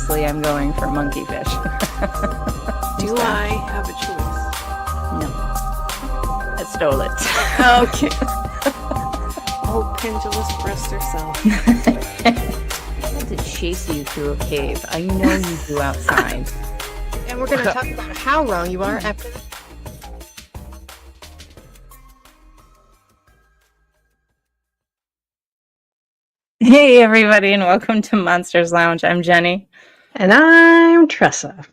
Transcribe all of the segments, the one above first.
obviously I'm going for monkey fish. Do I have a choice? No. I stole it. Okay. Oh, pendulous breast herself. I had to chase you through a cave. I know you do outside. And we're going to talk about how wrong you are after this. Hey, everybody, and welcome to Monsters Lounge. I'm Jeni. And I'm Tressa.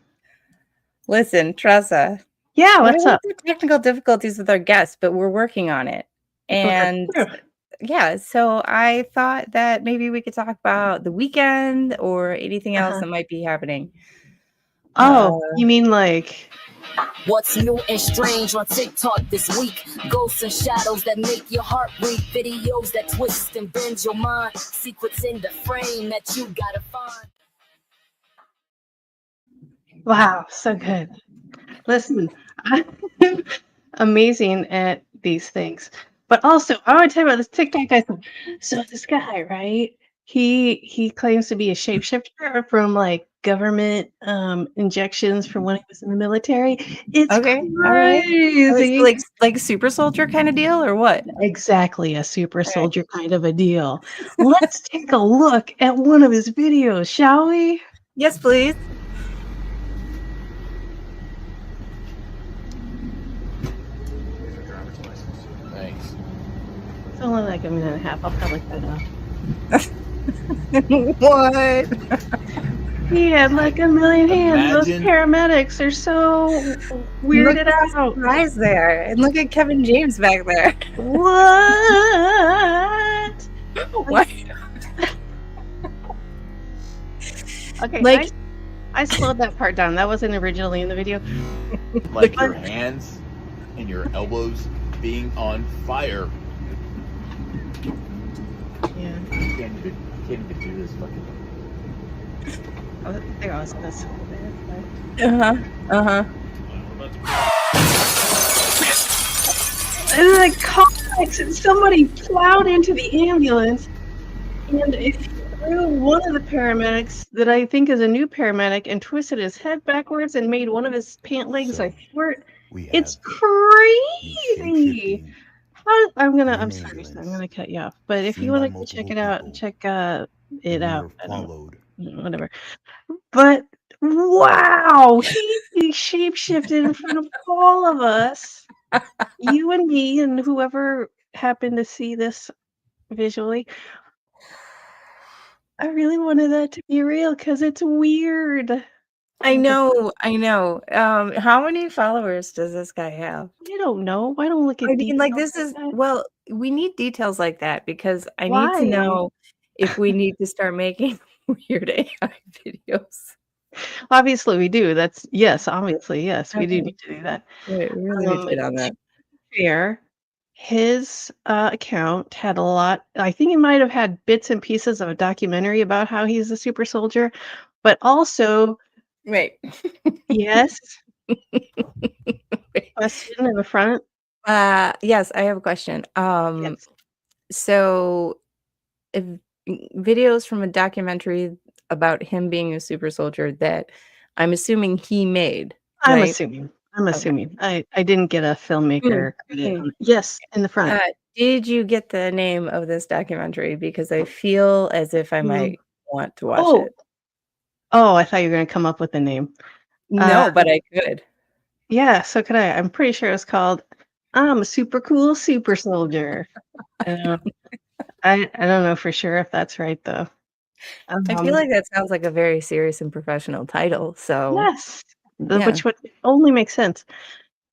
Listen, Tressa. Yeah, what's up? Technical difficulties with our guests, but we're working on it. And yeah, so I thought that maybe we could talk about the weekend or anything else that might be happening. Oh, you mean like... What's new and strange on TikTok this week? Ghosts and shadows that make your heart beat. Videos that twist and bend your mind. Secrets in the frame that you gotta find. Wow, so good. Listen, I'm amazing at these things. But also, I want to tell you about this TikTok guy. So this guy, right? He claims to be a shapeshifter from like government injections from when he was in the military. It's crazy. Like super soldier kind of deal or what? Exactly, a super soldier kind of a deal. Let's take a look at one of his videos, shall we? Yes, please. Thanks. It's only like a minute and a half. I'll probably cut it off. What? He had like a million hands. Those paramedics are so weirded out. Eyes there, and look at Kevin James back there. What? What? Okay, like I slowed that part down. That wasn't originally in the video. Like your hands and your elbows being on fire. Yeah. You can't even do this fucking. I think I was gonna say that. And like comics, and somebody plowed into the ambulance, and it threw one of the paramedics that I think is a new paramedic and twisted his head backwards and made one of his pant legs like squirt. It's crazy. I'm sorry, so I'm gonna cut you off. But if you want to go check it out, check it out. Whatever. But wow, he shapeshifted in front of all of us, you and me, and whoever happened to see this visually. I really wanted that to be real because it's weird. I know. How many followers does this guy have? I don't know. I don't look at details. Like this is well, we need details like that because I need to know if we need to start making weird AI videos. Obviously, we do. Obviously, yes, we do need to do that. We really need to get on that. Fair. His account had a lot. I think he might have had bits and pieces of a documentary about how he's a super soldier, but also. Wait. Yes. Question in the front. Yes, I have a question. Yes. So, if videos from a documentary about him being a super soldier that I'm assuming he made. I'm right? assuming. Okay. I didn't get a filmmaker credit. Yes, in the front. Did you get the name of this documentary? Because I feel as if I might want to watch it. Oh, I thought you were going to come up with a name. No, but I could. Yeah, so could I. I'm pretty sure it's called I'm a Super Cool Super Soldier. I don't know for sure if that's right, though. I feel like that sounds like a very serious and professional title. So yes, which would only make sense.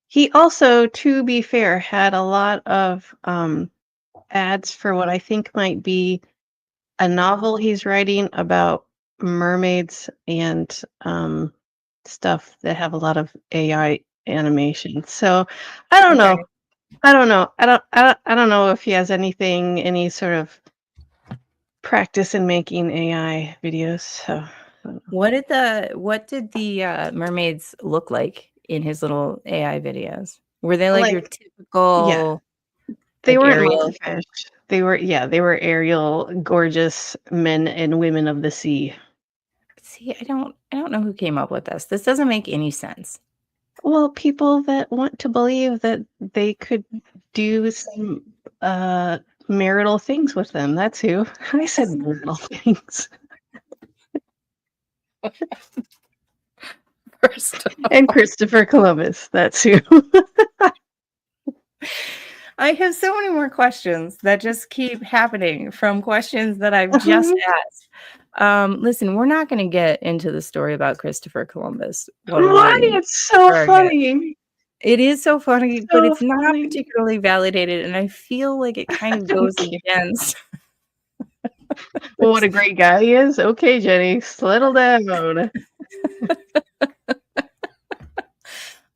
He also, to be fair, had a lot of ads for what I think might be a novel he's writing about mermaids and stuff that have a lot of AI animation. So I don't know. I don't know if he has any sort of practice in making AI videos. So what did the mermaids look like in his little AI videos? Were they like your typical? Yeah. They weren't monkeyfish. They were Ariel, gorgeous men and women of the sea. See, I don't know who came up with this. This doesn't make any sense. Well, people that want to believe that they could do some marital things with them. That's who. I said marital things. First, And Christopher Columbus. That's who. I have so many more questions that just keep happening from questions that I've just asked. Listen, we're not going to get into the story about Christopher Columbus. Why? It's so funny. It is so funny, but it's not funny. particularly validated, and I feel like it kind of goes against. Well, what a great guy he is. Okay, Jenny, settle down.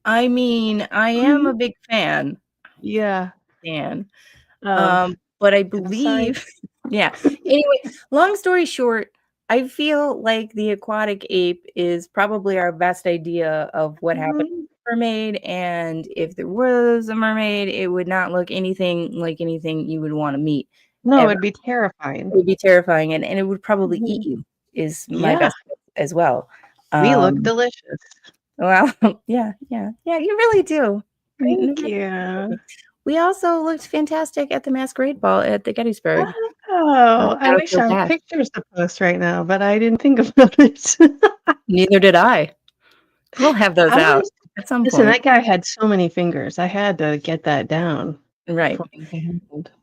I mean, I am a big fan. Yeah. But I believe, yeah. Anyway, long story short, I feel like the aquatic ape is probably our best idea of what happened to the mermaid. And if there was a mermaid, it would not look anything like anything you would want to meet. No, ever. it'd be terrifying. It would be terrifying, and it would probably eat you, is my best guess as well. We look delicious. Well, yeah, you really do. Thank you. We also looked fantastic at the masquerade ball at the Gettysburg. Oh, I wish I had pictures to post right now, but I didn't think about it. Neither did I. We'll have those out at some point. Listen, that guy had so many fingers. I had to get that down. Right.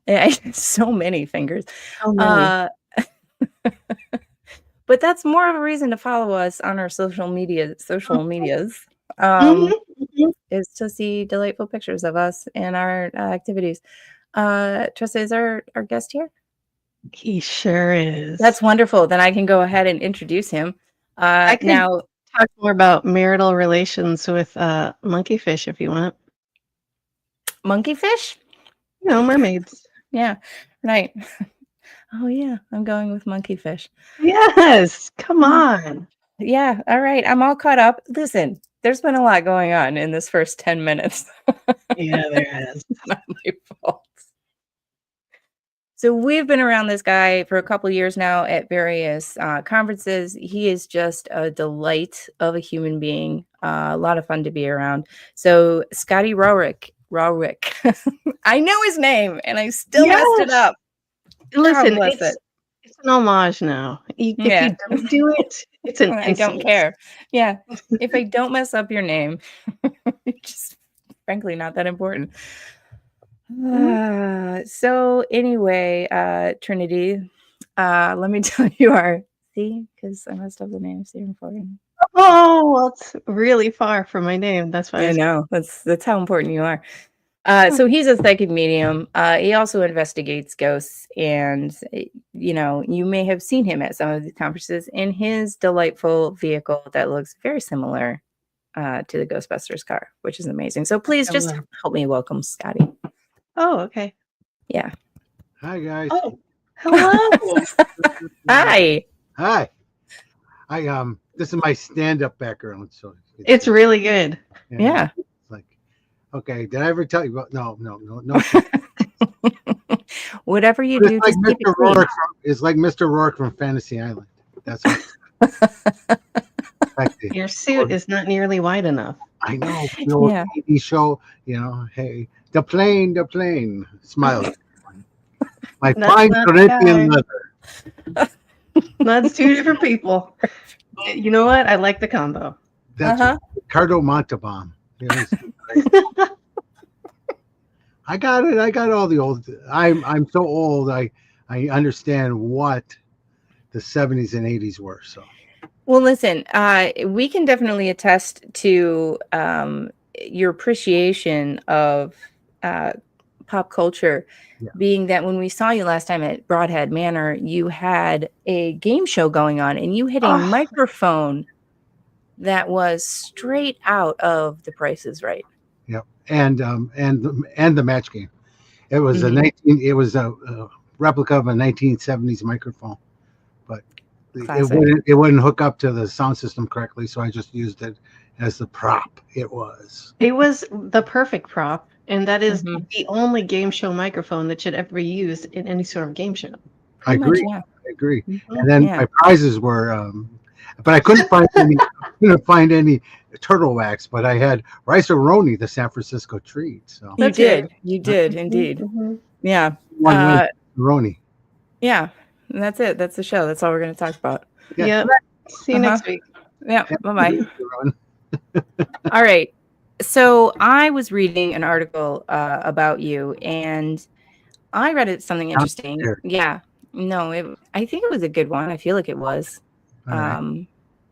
Yeah, so many fingers. So many. But that's more of a reason to follow us on our social medias. Is to see delightful pictures of us and our activities. Tressa, is our guest here? He sure is. That's wonderful. Then I can go ahead and introduce him. I can now talk more about marital relations with monkeyfish if you want. Monkeyfish? You know, mermaids. Yeah, right. Oh yeah, I'm going with monkeyfish. Yes, come on. Yeah, all right. I'm all caught up. Listen, there's been a lot going on in this first 10 minutes. Yeah, there has. It's not my fault. So we've been around this guy for a couple years now at various conferences. He is just a delight of a human being. A lot of fun to be around. So Scotty Rorek. I know his name and I still messed it up. Listen, it's an homage now. If you don't do it, it's an I don't care. Yeah. If I don't mess up your name, it's just frankly not that important. So anyway, Trinity, let me tell you because I messed up the name. Oh, well, it's really far from my name. That's why I know. That's how important you are. So he's a psychic medium. He also investigates ghosts, and you may have seen him at some of these conferences in his delightful vehicle that looks very similar to the Ghostbusters car, which is amazing. So please just help me welcome Scotty. Oh, okay. Yeah. Hi, guys. Oh, hello. Hi. This is my stand-up background, so it's really good. Yeah. Okay, did I ever tell you about? No. Whatever you do, just like Mr. Rorek it's like Mr. Rorek from Fantasy Island. That's what. Your suit is not nearly wide enough. I know. The old TV show, hey, the plane, smile. My fine Corinthian leather. That's two different people. You know what? I like the combo. That's Ricardo Montalban. I got it. I got all the old. I'm so old. I understand what the 70s and 80s were. So, well, listen. We can definitely attest to your appreciation of pop culture. Yeah. Being that when we saw you last time at Broadhead Manor, you had a game show going on, and you had a microphone that was straight out of The Price is Right. Yep, and the Match Game. It was a replica of a 1970s microphone, but it wouldn't hook up to the sound system correctly, so I just used it as the prop. It was the perfect prop, and that is the only game show microphone that should ever be used in any sort of game show. I agree. And then my prizes were But I couldn't find any turtle wax. But I had rice-a-roni, the San Francisco treat. So You did indeed. Mm-hmm. Yeah. Roni. Yeah. And that's it. That's the show. That's all we're going to talk about. Yeah. See you next week. Yeah. Bye-bye. All right. So I was reading an article about you, and I read it something interesting. Yeah. No, I think it was a good one. I feel like it was. Right.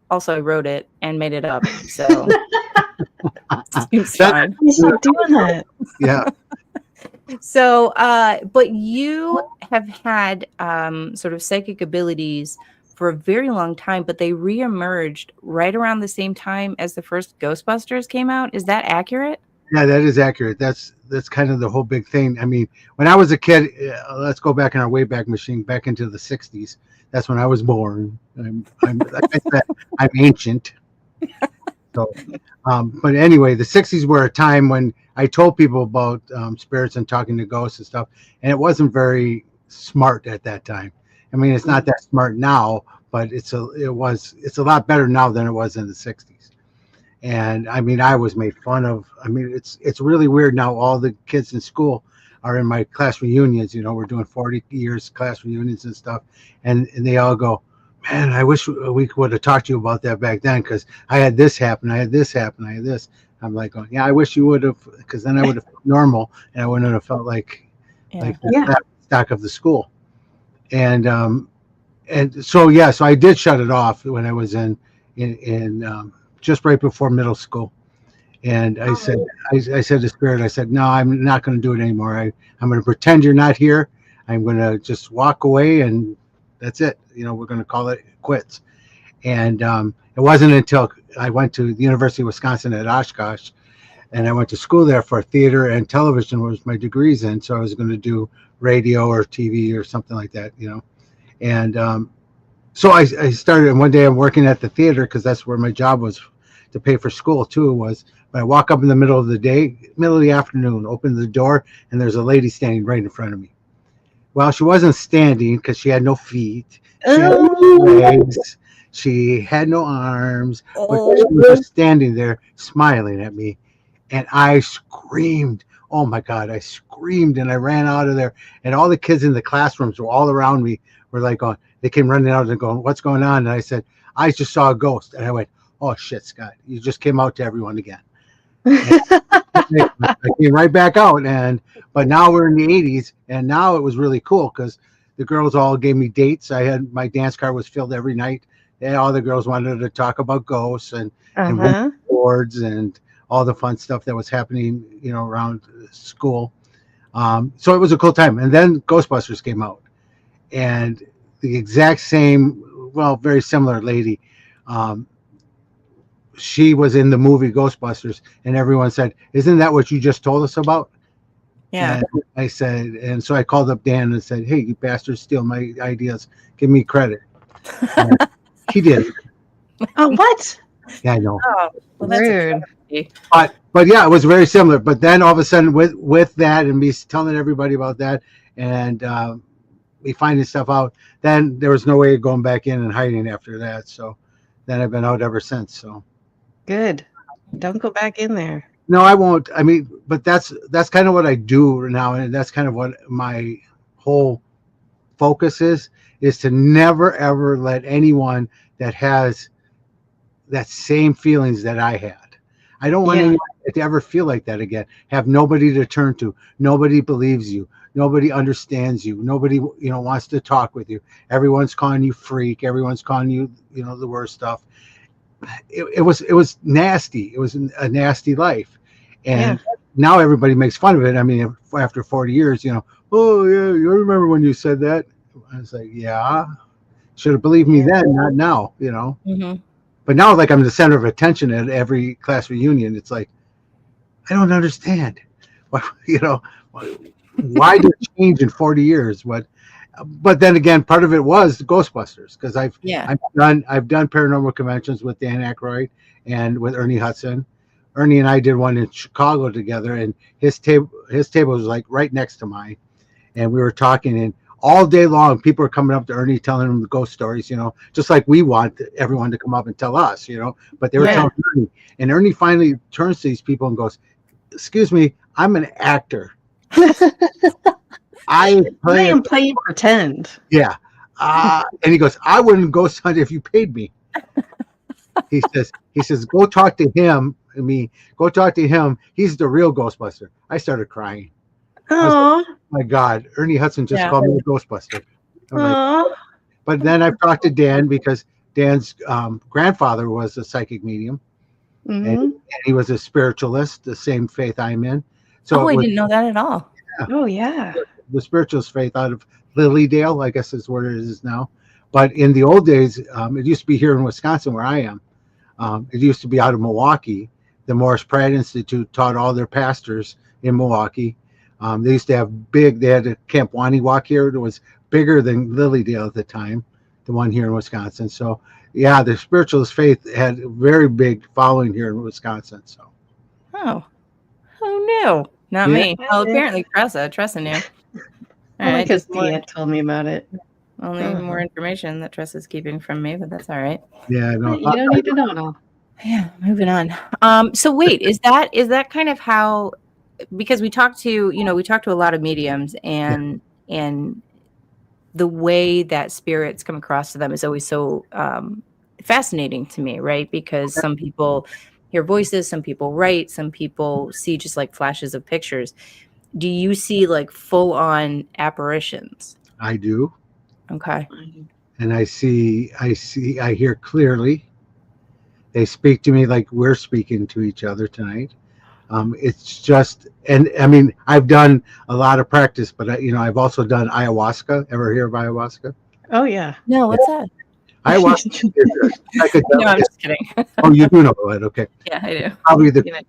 Also, I wrote it and made it up. So seems fun. Stop doing that. Yeah. So, but you have had sort of psychic abilities for a very long time, but they reemerged right around the same time as the first Ghostbusters came out. Is that accurate? Yeah, that is accurate. That's kind of the whole big thing. I mean, when I was a kid, let's go back in our Wayback Machine, back into the 60s. That's when I was born. I'm like I said, I'm ancient. So, but anyway, the 60s were a time when I told people about spirits and talking to ghosts and stuff, and it wasn't very smart at that time. I mean, it's not that smart now, but it's a lot better now than it was in the 60s. And I mean, I was made fun of. I mean, it's really weird now. All the kids in school are in my class reunions. You know, we're doing 40 years class reunions and stuff, and they all go, "Man, I wish we would have talked to you about that back then, because I had this happen, I had this happen, I had this." I'm like, "Oh, yeah, I wish you would have, because then I would have felt normal, and I wouldn't have felt like the stock of the school." And so so I did shut it off when I was in just right before middle school. And I said to Spirit, I said, "No, I'm not going to do it anymore. I'm going to pretend you're not here. I'm going to just walk away, and that's it. You know, we're going to call it quits." And it wasn't until I went to the University of Wisconsin at Oshkosh, and I went to school there for theater and television, was my degrees in. So I was going to do radio or TV or something like that, you know. And so I started, and one day I'm working at the theater, because that's where my job was to pay for school too. Was when I walk up in the middle of the day, middle of the afternoon, open the door, and there's a lady standing right in front of me. Well, she wasn't standing because she had no feet. She had no legs. She had no arms. But she was just standing there smiling at me. And I screamed. Oh, my God. I screamed, and I ran out of there. And all the kids in the classrooms were all around me. Were like, going, they came running out and going, "What's going on?" And I said, "I just saw a ghost." And I went, "Oh, shit, Scott. You just came out to everyone again." I came right back out. But now we're in the 80s, and now it was really cool because the girls all gave me dates. I had my dance card was filled every night. And all the girls wanted to talk about ghosts and boards and all the fun stuff that was happening, you know, around school. So it was a cool time. And then Ghostbusters came out, and the exact same, well, very similar lady. She was in the movie Ghostbusters, and everyone said, "Isn't that what you just told us about?" Yeah. And I said, and so I called up Dan and said, "Hey, you bastards steal my ideas. Give me credit." He did. Oh, what? Yeah, I know. Oh, well, that's Rude. But yeah, it was very similar. But then all of a sudden, with that and me telling everybody about that, and me finding stuff out, then there was no way of going back in and hiding after that. So then I've been out ever since. So good. Don't go back in there. No, I won't. I mean, but that's kind of what I do now, and that's kind of what my whole focus is to never ever let anyone that has that same feelings that I had. I don't want anyone to ever feel like that again. Have nobody to turn to. Nobody believes you. Nobody understands you. Nobody, you know, wants to talk with you. Everyone's calling you freak. Everyone's calling you, you know, the worst stuff. It was nasty. It was a nasty life. And now everybody makes fun of it. I mean, after 40 years, you know, "Oh yeah, you remember when you said that?" I was like, "Yeah, should have believed me then, not now," you know. Mm-hmm. But now, like, I'm the center of attention at every class reunion. It's like, I don't understand. You know, why did it change in 40 years? But then again, part of it was the Ghostbusters, because I've done paranormal conventions with Dan Aykroyd and with Ernie Hudson. Ernie and I did one in Chicago together, and his table was like right next to mine, and we were talking, and all day long, people are coming up to Ernie telling him the ghost stories, just like we want everyone to come up and tell us, but they were telling Ernie. And Ernie finally turns to these people and goes, "Excuse me, I'm an actor. I am playing pretend." Yeah. And he goes, "I wouldn't ghost hunt if you paid me." He says, "Go talk to him. Go talk to him. He's the real Ghostbuster." I started crying. Oh my God, Ernie Hudson just called me a Ghostbuster. Like, but then I've talked to Dan because Dan's grandfather was a psychic medium, and he was a spiritualist, the same faith I'm in. So I didn't know that at all. Yeah, oh yeah, the spiritualist faith out of Lilydale, I guess is where it is now. But in the old days, it used to be here in Wisconsin where I am. It used to be out of Milwaukee. The Morris Pratt Institute taught all their pastors in Milwaukee. They used to have they had a Camp Waniwak here. It was bigger than Lilydale at the time, the one here in Wisconsin. So, yeah, the spiritualist faith had a very big following here in Wisconsin. So, who knew? Not me. Well, apparently Tressa knew. All right, because Dia told me about it. Only more information that Tressa's keeping from me, but that's all right. Yeah, no, you don't need to know it all. Yeah, moving on. So wait, is that kind of how? Because we talked to a lot of mediums, and the way that spirits come across to them is always so fascinating to me, right? Because some people hear voices, some people write, some people see just like flashes of pictures. Do you see like full on apparitions? I do. Okay. And I hear clearly. They speak to me like we're speaking to each other tonight. It's just, and I mean, I've done a lot of practice, but I've also done ayahuasca. Ever hear of ayahuasca? Oh yeah. No, what's that? Ayahuasca is no, I'm just kidding. Oh, you do know it? Okay. Yeah, I do. Probably the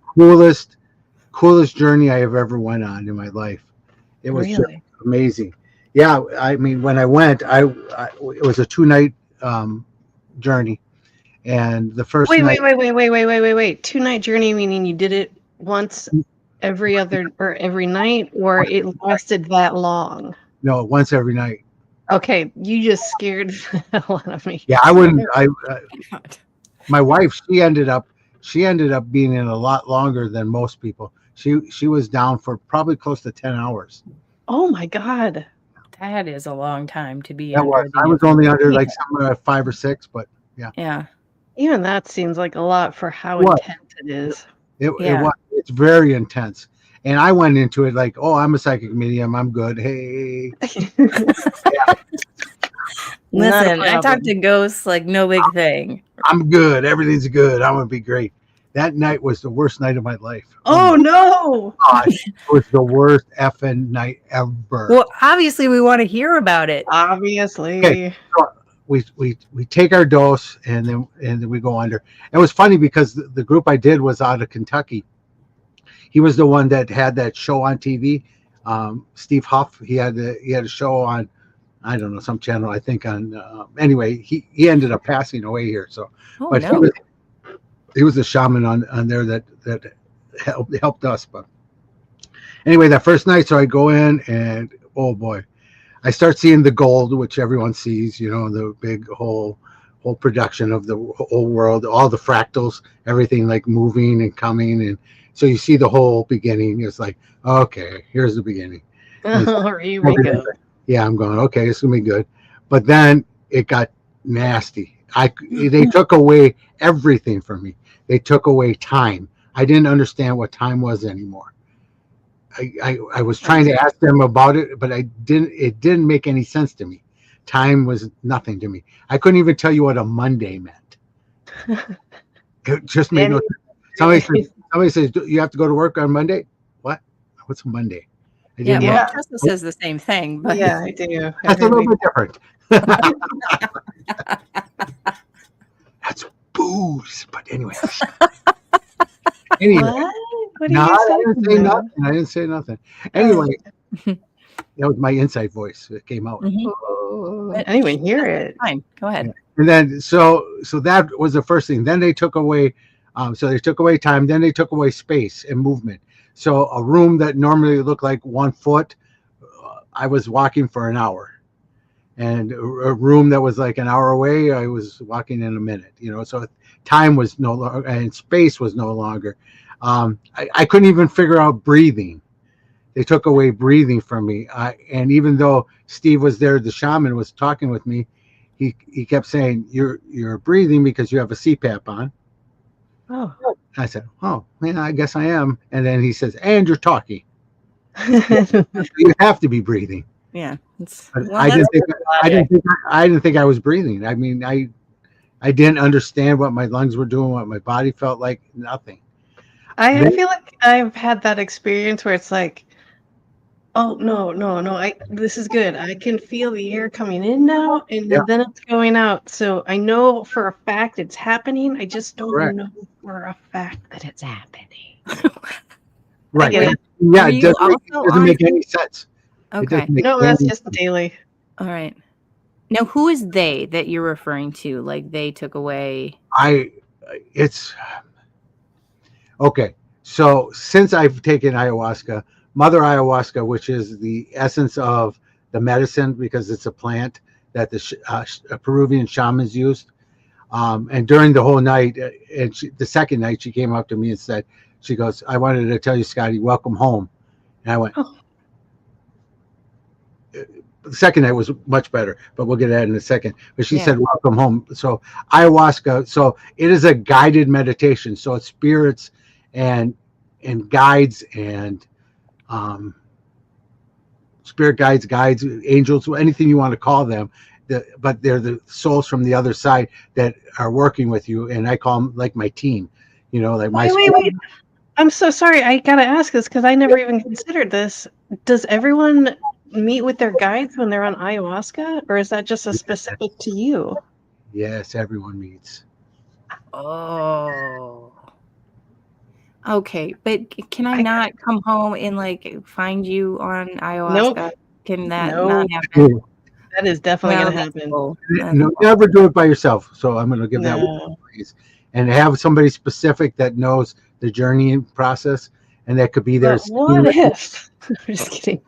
coolest journey I have ever went on in my life. It was just amazing. Yeah, I mean, when I went, it was a 2-night journey, and the first wait, night. Wait. 2-night journey meaning you did it once every night, or it lasted that long? No, once every night. Okay, you just scared the hell out of me. Yeah, I wouldn't. My wife, she ended up being in a lot longer than most people. She was down for probably close to 10 hours. Oh my God. That is a long time to be. I was only under like somewhere at 5 or 6, but yeah. Yeah. Even that seems like a lot for how intense it is. It's very intense. And I went into it like, oh, I'm a psychic medium. I'm good. Hey. Listen, I talk to ghosts like no big thing. I'm good. Everything's good. I'm going to be great. That night was the worst night of my life. Oh no. Gosh, it was the worst effing night ever. Well, obviously we want to hear about it. Obviously. Okay, so we take our dose and then we go under. It was funny because the group I did was out of Kentucky. He was the one that had that show on TV. Steve Huff. He had a show on, I don't know, some channel, I think on. Anyway, he ended up passing away here. So, but no. He was a shaman on there that helped us. But anyway, that first night, so I go in and oh boy, I start seeing the gold, which everyone sees. The big whole production of the whole world, all the fractals, everything like moving and coming, and so you see the whole beginning. It's like, okay, here's the beginning. Here we go. Yeah, I'm going, okay, it's gonna be good. But then it got nasty. They took away everything from me. They took away time. I didn't understand what time was anymore. I was trying to ask them about it, but it didn't make any sense to me. Time was nothing to me. I couldn't even tell you what a Monday meant. It just made no sense. Somebody says, you have to go to work on Monday? What? What's a Monday? Tressa says the same thing. But yeah, I do. That's a little bit different. That's booze. But anyway. What no, I didn't say nothing. Anyway, that was my inside voice that came out. Mm-hmm. I didn't even hear it. Fine, go ahead. And then so that was the first thing. Then they took away, they took away time. Then they took away space and movement. So a room that normally looked like 1 foot, I was walking for an hour. and a room that was like an hour away, I was walking in a minute, so time was no longer, and space was no longer. I couldn't even figure out breathing. They took away breathing from me. And even though Steve was there, the shaman was talking with me, he kept saying, you're breathing because you have a CPAP on. Oh. I said, oh, man, I guess I am. And then he says, and you're talking. You have to be breathing. Yeah. I didn't think I was breathing. I mean, I didn't understand what my lungs were doing, what my body felt like, nothing. I feel like I've had that experience where it's like, oh, no, this is good. I can feel the air coming in now, and then it's going out. So I know for a fact it's happening. I just don't know for a fact that it's happening. Right. Yeah, it doesn't make any sense. Okay. No, that's just daily. All right. Now, who is they that you're referring to? Like they took away? Okay. So since I've taken ayahuasca, Mother Ayahuasca, which is the essence of the medicine because it's a plant that the Peruvian shamans used. And during the whole night, and the second night, she came up to me and said, she goes, I wanted to tell you, Scotty, welcome home. And I went, the second night was much better, but we'll get to that in a second. But she said, welcome home. So ayahuasca, so it is a guided meditation. So it's spirits and guides and spirit guides, angels, anything you want to call them. But they're the souls from the other side that are working with you. And I call them like my team, like my Wait. I'm so sorry. I got to ask this because I never even considered this. Does everyone meet with their guides when they're on ayahuasca, or is that just a specific to you? Yes, everyone meets. Oh. Okay, but can I not come home and like find you on ayahuasca? Nope. Can that not happen? Yeah. That is definitely going to happen. Cool. Never do it by yourself. So I'm going to give that one, please. And have somebody specific that knows the journey process, and that could be there. What if? I'm just kidding.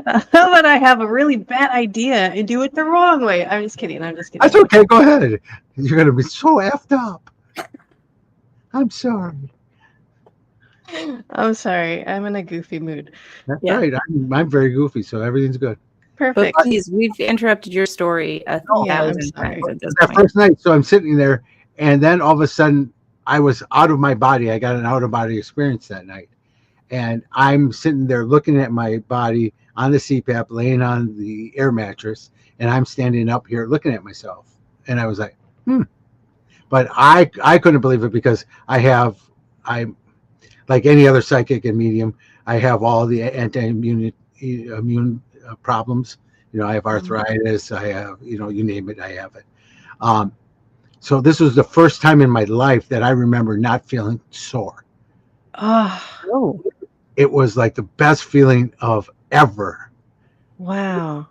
How about I have a really bad idea and do it the wrong way? I'm just kidding. That's okay. Go ahead. You're going to be so effed up. I'm sorry. I'm sorry. I'm in a goofy mood. That's right. I'm very goofy, so everything's good. Perfect. But please, we've interrupted your story 1,000 times at this point. First night, so I'm sitting there, and then all of a sudden, I was out of my body. I got an out-of-body experience that night. And I'm sitting there looking at my body on the CPAP, laying on the air mattress, and I'm standing up here looking at myself. And I was like, But I couldn't believe it because I'm like any other psychic and medium, I have all the immune problems. I have arthritis. I have, you name it, I have it. So this was the first time in my life that I remember not feeling sore. Oh. It was like the best feeling of ever. Wow.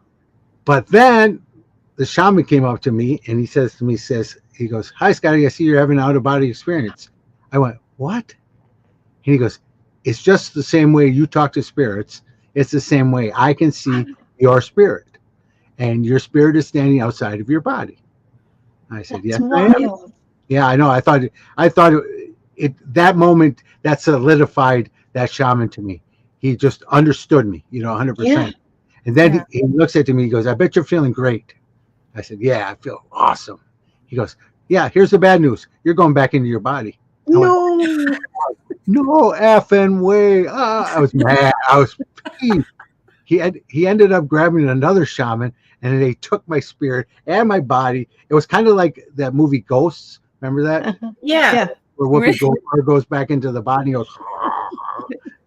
But then the shaman came up to me and he says to me, he goes, hi, Scotty, I see you're having an out-of-body experience. I went, what? And he goes, it's just the same way you talk to spirits. It's the same way I can see your spirit. And your spirit is standing outside of your body. I said, yes, I am. Yeah, I know. I thought it that moment that solidified that shaman to me. He just understood me, 100%. Yeah. And then he looks at me, he goes, I bet you're feeling great. I said, yeah, I feel awesome. He goes, yeah, here's the bad news. You're going back into your body. No. No effing way. I was mad. I was peeved. He ended up grabbing another shaman, and they took my spirit and my body. It was kind of like that movie Ghosts. Remember that? Yeah. Where Whoopi Goldberg goes back into the body, goes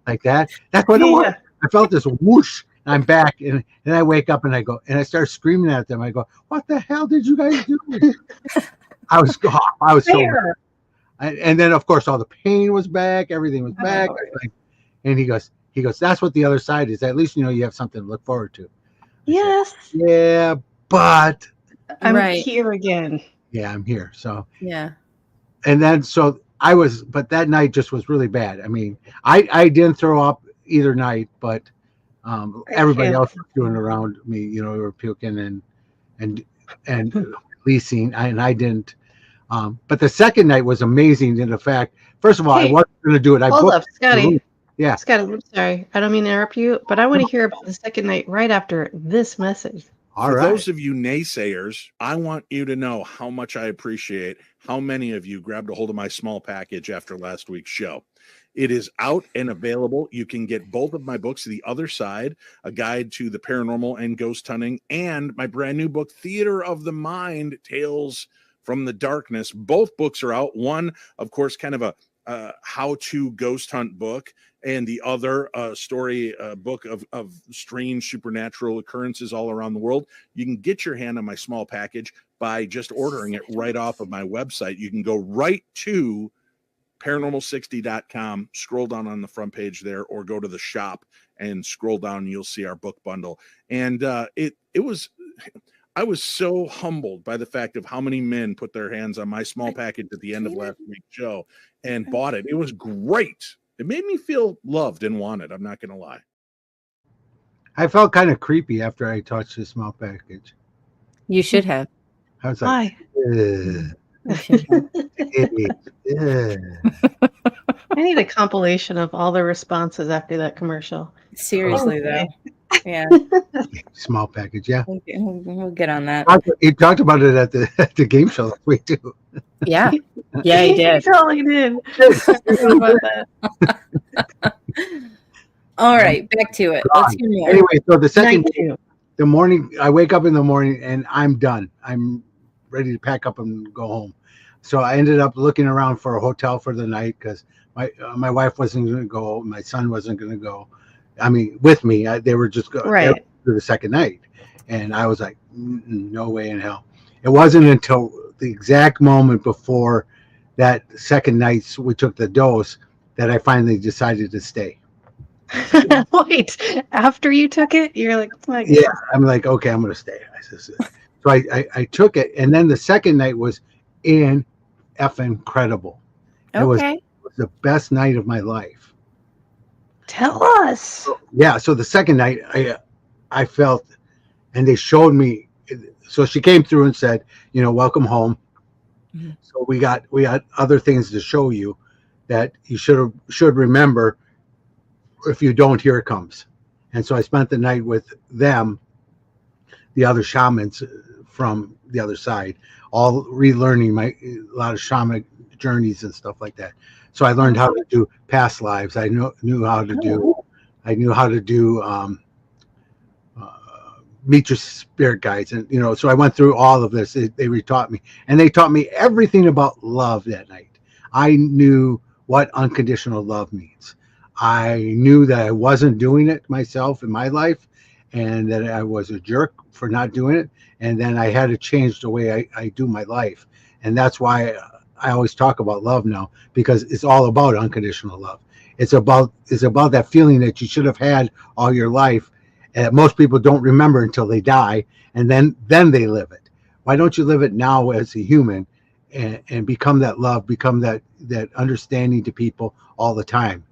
like that. That's what it was. I felt this whoosh. And I'm back, and I wake up and I start screaming at them. I go, "What the hell did you guys do?" I was so mad. And then of course all the pain was back, everything was back. And he goes, that's what the other side is. At least you have something to look forward to. Yes. Yeah, but I'm here again. Yeah, I'm here. So yeah. And then but that night just was really bad. I mean, I didn't throw up either night, but Everybody else was doing around me, you know, we were puking and releasing, and I didn't. But the second night was amazing in the fact, first of all, I wasn't going to do it. I Hold booked up, Scotty. Yeah. Scotty, I'm sorry. I don't mean to interrupt you, but I want to hear about the second night right after this message. For those of you naysayers, I want you to know how much I appreciate how many of you grabbed a hold of my small package after last week's show. It is out and available. You can get both of my books, The Other Side, A Guide to the Paranormal and Ghost Hunting, and my brand new book, Theater of the Mind, Tales from the Darkness. Both books are out. One, of course, kind of a how-to ghost hunt book, and the other story book of strange supernatural occurrences all around the world. You can get your hand on my small package by just ordering it right off of my website. You can go right to paranormal60.com, scroll down on the front page there, or go to the shop and scroll down and you'll see our book bundle. And I was so humbled by the fact of how many men put their hands on my small package at the end of last week's show and bought it. It was great. It made me feel loved and wanted. I'm not going to lie. I felt kind of creepy after I touched the small package. You should have. I was like, I need a compilation of all the responses after that commercial. Seriously, though. Yeah. Small package, yeah. We'll get on that. He talked about it at the game show last week too. Yeah. Yeah, he did. He totally did. About that. All right, back to it. Let's hear more. Anyway, so the second day, the morning, I wake up in the morning and I'm done. I'm ready to pack up and go home. So I ended up looking around for a hotel for the night because my wife wasn't going to go. My son wasn't going to go. I mean, with me, they were just going to the second night. And I was like, no way in hell. It wasn't until the exact moment before that second night we took the dose that I finally decided to stay. Wait, after you took it, you're like, oh my God. Yeah, I'm like, okay, I'm going to stay. So I took it. And then the second night was incredible. It was the best night of my life. Tell us. Yeah, so the second night I felt, and they showed me, so she came through and said, welcome home. Mm-hmm. So we got other things to show you that you should remember. If you don't, here it comes. And so I spent the night with them, the other shamans from the other side, all relearning a lot of shamanic journeys and stuff like that. So I learned how to do past lives. I knew how to do meet your spirit guides, and so I went through all of this. They retaught me, and they taught me everything about love that night. I knew what unconditional love means. I knew that I wasn't doing it myself in my life, and that I was a jerk for not doing it. And then I had to change the way I do my life, and that's why I always talk about love now, because it's all about unconditional love. It's about that feeling that you should have had all your life, and most people don't remember until they die, and then they live it. Why don't you live it now as a human, and become that love, become that understanding to people all the time?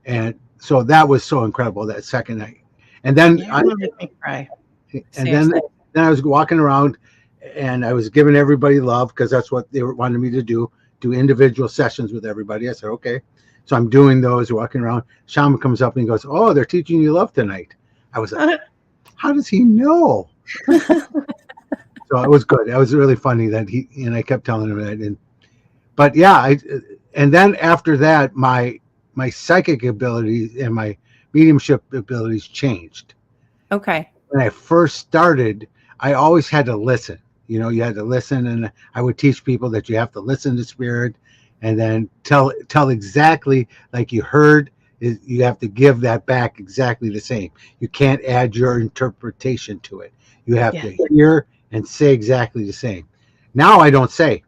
And so that was so incredible that second night. And then make me cry. And then I was walking around, and I was giving everybody love because that's what they wanted me to do individual sessions with everybody. I said, okay. So I'm doing those, walking around. Shaman comes up and he goes, oh, they're teaching you love tonight. I was like, how does he know? So it was good. It was really funny that and I kept telling him that. But yeah, and then after that, my psychic abilities and my mediumship abilities changed. Okay. When I first started, I always had to listen. You had to listen, and I would teach people that you have to listen to spirit, and then tell exactly like you heard. You have to give that back exactly the same. You can't add your interpretation to it. You have to hear and say exactly the same. Now I don't say.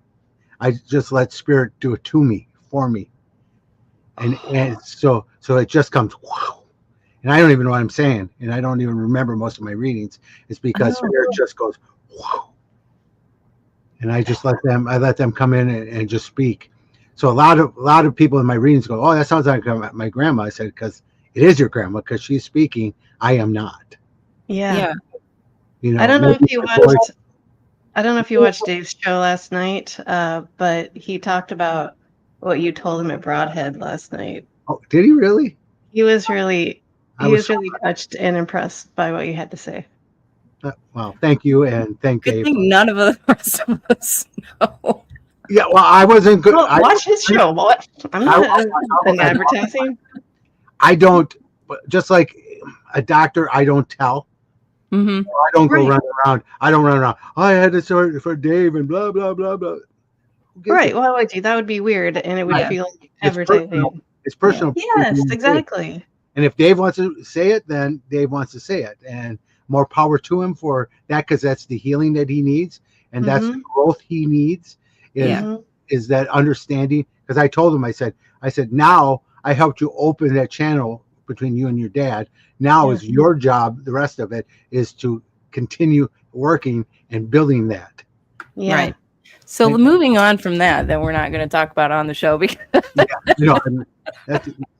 I just let spirit do it to me, for me. And so it just comes, wow. And I don't even know what I'm saying, and I don't even remember most of my readings. It's because spirit just goes, wow. And I just let them come in and just speak. So a lot of people in my readings go, oh, that sounds like my grandma. I said, because it is your grandma because she's speaking. I am not. Yeah. You know, I don't know if maybe you my voice- watched. I don't know if you watched Dave's show last night, but he talked about what you told him at Broadhead last night. Oh, did he really? He was really I was really touched and impressed by what you had to say. well, thank you, and thank Good Dave. thing none of the rest of us know. Yeah, well, I wasn't good. Well, watch his show. What? I'm not an advertising. I don't, just like a doctor, I don't tell. Mm-hmm. I don't go run around. I don't run around. I had to start for Dave and blah, blah, blah, blah. Right. Why would you? That would be weird, and it would feel like advertising. It's personal. Yes, exactly. And if Dave wants to say it, then Dave wants to say it. And more power to him for that, because that's the healing that he needs. And that's the growth he needs is that understanding. Because I told him, I said, now I helped you open that channel between you and your dad. Now is your job. The rest of it is to continue working and building that. Yeah. Right. So moving on from that we're not going to talk about on the show because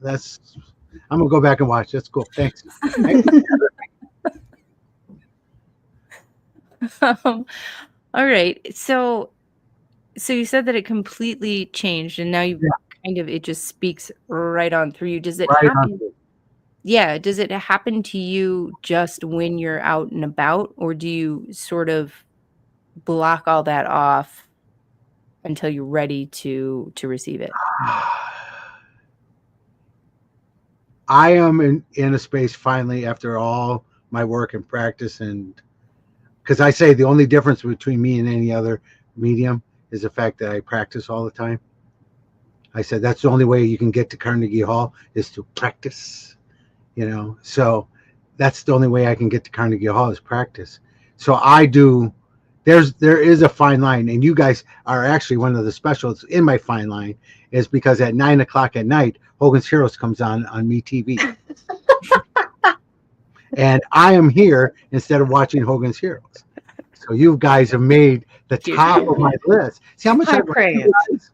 that's I'm gonna go back and watch. That's cool. Thanks. All right. So you said that it completely changed, and now you kind of, it just speaks right on through you. Does it happen? Yeah. Does it happen to you just when you're out and about, or do you sort of block all that off until you're ready to receive it? I am in a space finally after all my work and practice, and because I say the only difference between me and any other medium is the fact that I practice all the time. I said that's the only way you can get to Carnegie Hall is to practice, you know. So that's the only way I can get to Carnegie Hall is practice. So I do. There is a fine line, and you guys are actually one of the specials in my fine line, is because at 9 o'clock at night, Hogan's Heroes comes on Me TV. And I am here instead of watching Hogan's Heroes. So you guys have made the top of my list. See how much I praise you guys?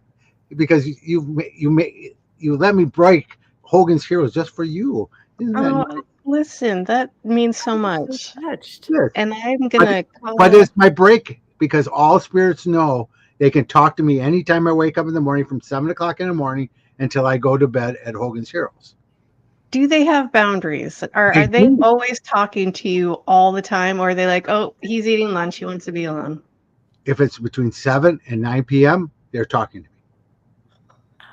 Because you let me break Hogan's Heroes just for you. Listen, that means so much. Yes. And I'm gonna. But it's my break, because all spirits know they can talk to me anytime I wake up in the morning from 7 o'clock in the morning until I go to bed at Hogan's Heroes. Do they have boundaries? Are they always talking to you all the time, or are they like, oh, he's eating lunch, he wants to be alone? If it's between 7 and 9 p.m., they're talking to me.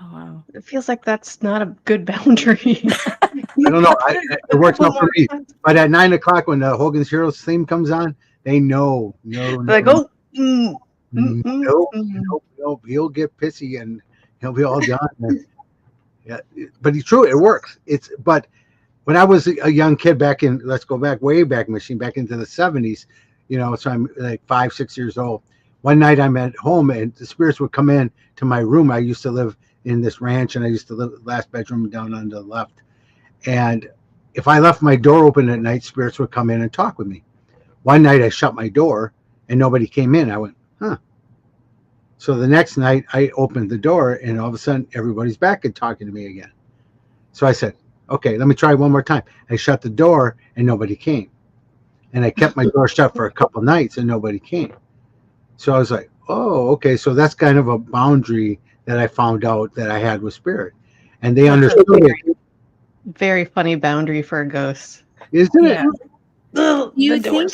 Oh, wow. It feels like that's not a good boundary. I don't know. It works out for me. But at 9 o'clock, when the Hogan's Heroes theme comes on, they know. Like, oh, nope. He'll get pissy and he'll be all done. Yeah, but it's true. It works. But when I was a young kid back in, let's go back way back, machine back into the 70s, you know, so I'm like 5-6 years old. One night I'm at home and the spirits would come in to my room. I used to live in this ranch, and I used to live last bedroom down on the left. And if I left my door open at night, spirits would come in and talk with me. One night I shut my door and nobody came in. I went, huh. So the next night I opened the door, and all of a sudden everybody's back and talking to me again. So I said, okay, let me try one more time. I shut the door and nobody came. And I kept my door shut for a couple nights and nobody came. So I was like, oh, okay. So that's kind of a boundary that I found out that I had with spirit. And they understood it. Very funny boundary for a ghost. Isn't it? Do you think?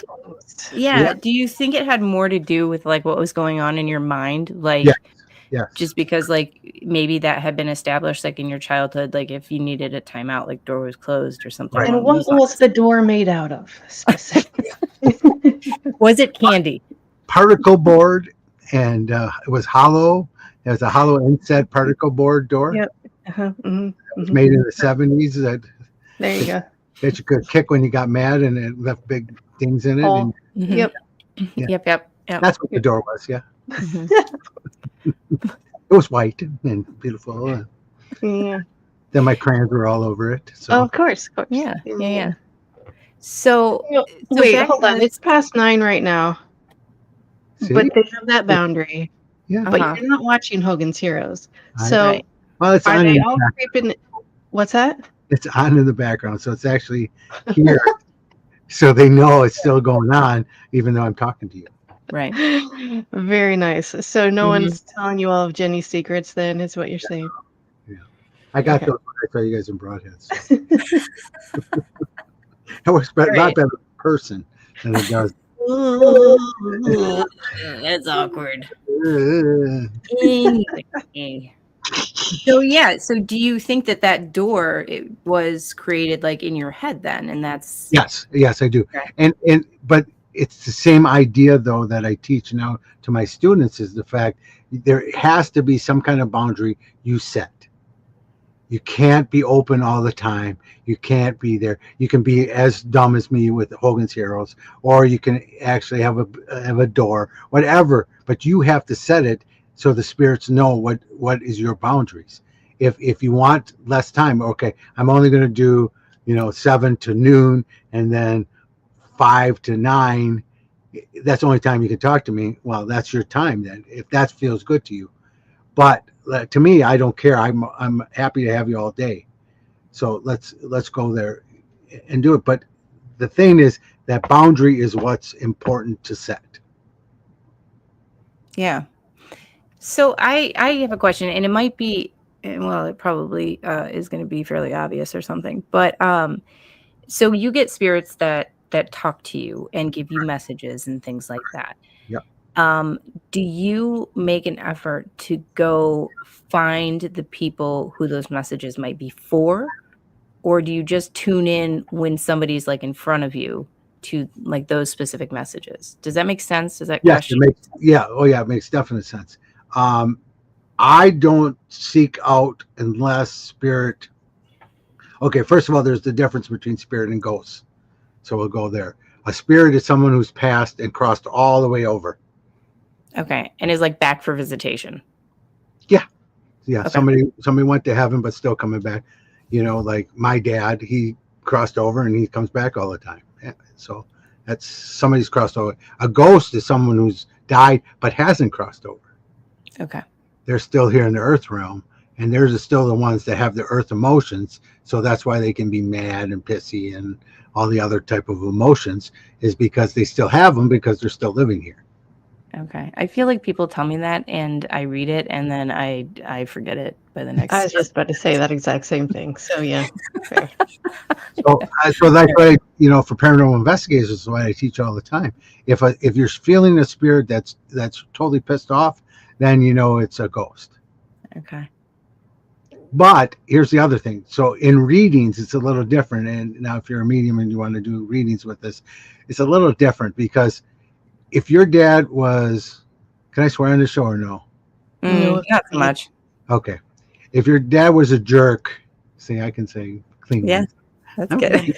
Yeah. Do you think it had more to do with like what was going on in your mind? Like, yes. Just because like maybe that had been established like in your childhood, like if you needed a timeout, like door was closed or something. Right. And what was the door made out of specifically? Was it candy? Particle board, and it was hollow. It was a hollow inset particle board door. Yep. It was made in the 70s. There you go. That you could kick when you got mad, and it left big things in it. Oh, and, yep. Yep. That's what the door was. Yeah. It was white and beautiful. Yeah. Then my crayons were all over it. So. Oh, of course. Yeah. So wait, hold on. It's past 9 right now. See? But they have that boundary. Yeah. But you're not watching Hogan's Heroes. So well, it's are they all creeping? What's that? It's on in the background, so it's actually here, so they know it's still going on, even though I'm talking to you. Right. Very nice. So no one's telling you all of Jenny's secrets, then, is what you're saying. Yeah, I got those when I saw you guys in Broadheads. So. It works a lot better in person than it does. That's awkward. So yeah. So do you think that door was created like in your head then, and that's yes, I do. Okay. But it's the same idea though that I teach now to my students is the fact there has to be some kind of boundary you set. You can't be open all the time. You can't be there. You can be as dumb as me with Hogan's Heroes, or you can actually have a door, whatever. But you have to set it so the spirits know what is your boundaries. If you want less time, okay, I'm only going to do 7 to noon, and then 5 to 9. That's the only time you can talk to me. Well, that's your time then, if that feels good to you. But to me, I don't care. I'm happy to have you all day. So let's go there and do it. But the thing is that boundary is what's important to set. Yeah. So I have a question, and it might be, well, it probably is going to be fairly obvious or something. But so you get spirits that talk to you and give you messages and things like that. Yeah. Do you make an effort to go find the people who those messages might be for, or do you just tune in when somebody's like in front of you to like those specific messages? Does that make sense? Does that question? It makes definite sense. I don't seek out unless spirit. Okay, first of all, there's the difference between spirit and ghosts. So we'll go there. A spirit is someone who's passed and crossed all the way over. Okay, and is like back for visitation. Yeah. Okay. Somebody went to heaven but still coming back. Like my dad, he crossed over and he comes back all the time. Yeah, so that's somebody's crossed over. A ghost is someone who's died but hasn't crossed over. Okay. They're still here in the earth realm, and they're still the ones that have the earth emotions. So that's why they can be mad and pissy and all the other type of emotions, is because they still have them because they're still living here. Okay. I feel like people tell me that and I read it and then I forget it by the next. I was just about to say that exact same thing. So yeah. Fair. So that's why, for paranormal investigators, is what I teach all the time. If you're feeling a spirit that's totally pissed off, then it's a ghost. Okay. But here's the other thing. So in readings, it's a little different. And now if you're a medium and you want to do readings with this, it's a little different, because if your dad was, can I swear on the show or no? No, not so much. Okay. If your dad was a jerk, see, I can say clean. Yeah, that's good.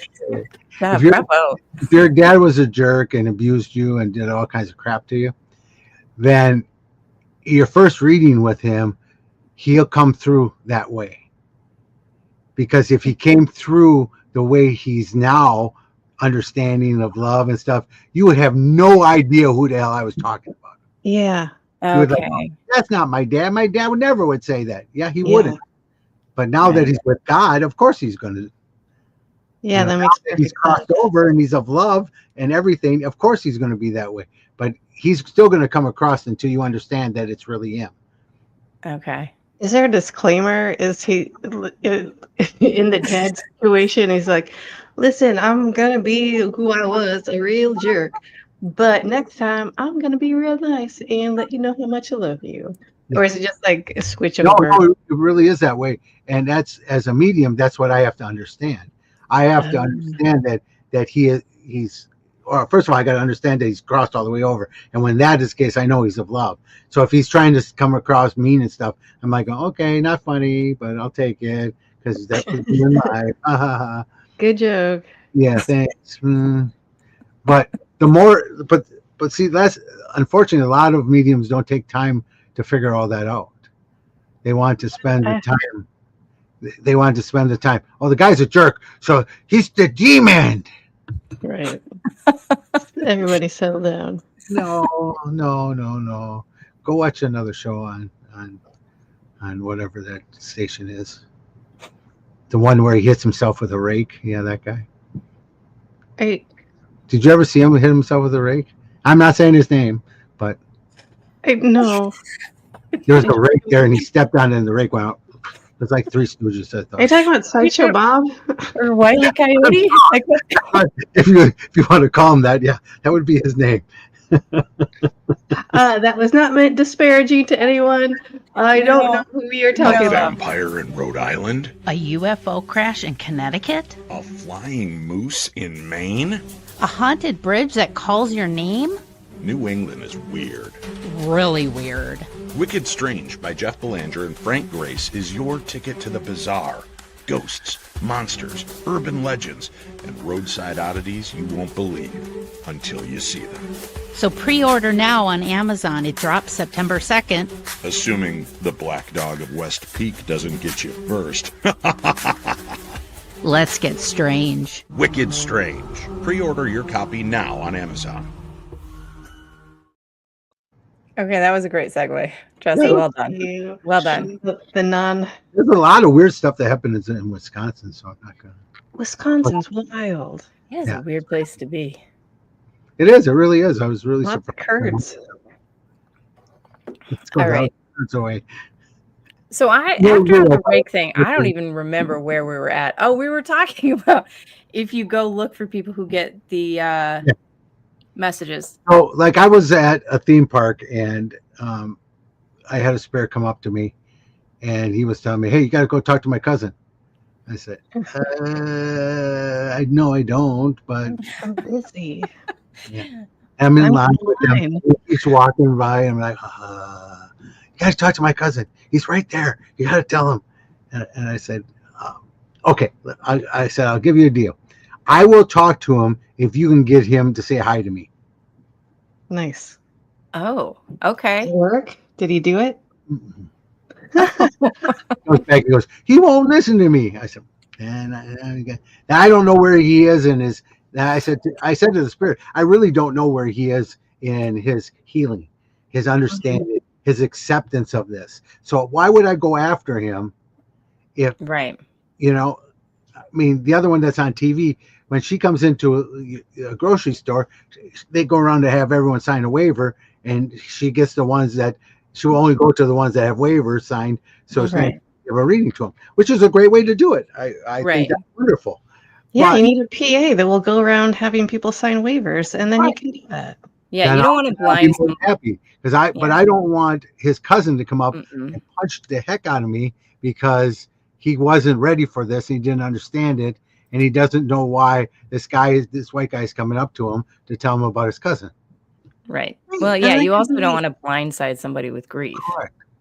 If your dad was a jerk and abused you and did all kinds of crap to you, then your first reading with him, he'll come through that way. Because if he came through the way he's now, understanding of love and stuff, you would have no idea who the hell I was talking about. Yeah. Okay. Like, oh, that's not my dad. My dad would never would say that. Yeah, he wouldn't. But now that he's with God, of course he's going to. Yeah, that makes sense. He's crossed over and he's of love and everything. Of course he's going to be that way. But he's still going to come across until you understand that it's really him. Okay. Is there a disclaimer? Is he in the dad situation? He's like, listen, I'm going to be who I was, a real jerk. But next time, I'm going to be real nice and let you know how much I love you. Yeah. Or is it just like a switch over? No, it really is that way. And that's, as a medium, that's what I have to understand. I have to understand that he's, or first of all, I got to understand that he's crossed all the way over. And when that is the case, I know he's of love. So if he's trying to come across mean and stuff, I'm like, okay, not funny, but I'll take it because that's what you're in life. Good joke. Yeah, thanks. But the more, but see, that's unfortunately, a lot of mediums don't take time to figure all that out. They want to spend the time. They want to spend the time. Oh, the guy's a jerk, so he's the demon. Right. Everybody settle down. No. Go watch another show on whatever that station is. The one where he hits himself with a rake. Yeah, that guy. I Did you ever see him hit himself with a rake? I'm not saying his name, but no. there was a rake there, and he stepped on it, and the rake went out. It was like Three Stooges. I Are you thought. talking about Sideshow Bob? Or Wile E. Coyote? Like, If you want to call him that, yeah, that would be his name. That was not meant disparaging to anyone. I don't know who you're talking A about. vampire in Rhode Island? A UFO crash in Connecticut? A flying moose in Maine? A haunted bridge that calls your name? New England is weird. Really weird. Wicked Strange by Jeff Belanger and Frank Grace is your ticket to the bizarre. Ghosts, monsters, urban legends, and roadside oddities you won't believe until you see them. So pre-order now on Amazon. It drops September 2nd. Assuming the Black Dog of West Peak doesn't get you first. Let's get strange. Wicked Strange. Pre-order your copy now on Amazon. okay, that was a great segue. Tressa, well done. You. Well done. The non There's a lot of weird stuff that happens in Wisconsin, so I'm not gonna. Wisconsin's wild. Yeah, it's Yeah. a weird place to be. It is. It really is. I was really Lots of surprised. Kurds. Let's go All right. away. So after the rake thing, I don't even remember where we were at. Oh, we were talking about if you go look for people who get the messages. So, like, I was at a theme park, and I had a spirit come up to me, and he was telling me, "Hey, you got to go talk to my cousin." I said, "No, I don't, but I'm busy. yeah. I'm in I'm line with him. online. He's walking by, and I'm like, you got to talk to my cousin. He's right there. You got to tell him." And I said, "Okay." I said, "I'll give you a deal. I will talk to him if you can get him to say hi to me." Nice. Oh, Did okay. it work? Did he do it? He goes, "He won't listen to me." I said, and I don't know where he is in his. I said to the spirit, I really don't know where he is in his healing, his understanding, his acceptance of this. So why would I go after him if, Right. I mean, the other one that's on TV, when she comes into a grocery store, they go around to have everyone sign a waiver, and she gets the ones that she will only go to the ones that have waivers signed. So it's Right. not give a reading to them, which is a great way to do it. I Right. think that's wonderful. Yeah, But- you need a PA that will go around having people sign waivers, and then you can do that. Yeah, Then you don't I'll- want to I'll be blind more them. happy because but Yeah. I don't want his cousin to come up Mm-mm. and punch the heck out of me because he wasn't ready for this. He didn't understand it, and he doesn't know why this white guy is coming up to him to tell him about his cousin. Right. Right, Well, and yeah, that you could also be- don't want to blindside somebody with grief.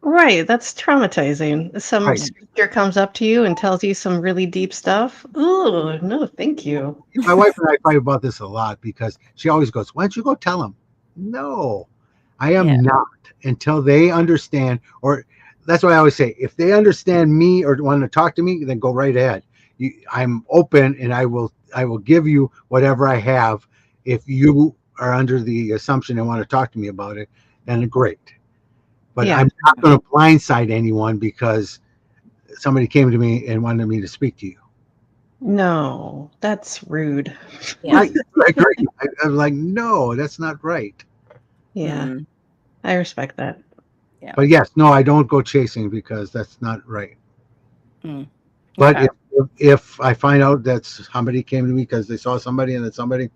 Right, that's traumatizing. Some Right. speaker comes up to you and tells you some really deep stuff. Ooh, no, thank you. My wife and I fight about this a lot because she always goes, "Why don't you go tell him?" No, I am Yeah. not until they understand. Or that's why I always say, if they understand me or want to talk to me, then go right ahead. I'm open, and I will give you whatever I have. If you are under the assumption and want to talk to me about it, then great. But Yeah. I'm not going to blindside anyone because somebody came to me and wanted me to speak to you. No, that's rude. Yeah. I agree. I'm like, no, that's not right. Yeah, Mhm. I respect that. But yes, no, I don't go chasing because that's not right. But Okay. if I find out that somebody came to me because they saw somebody and that somebody,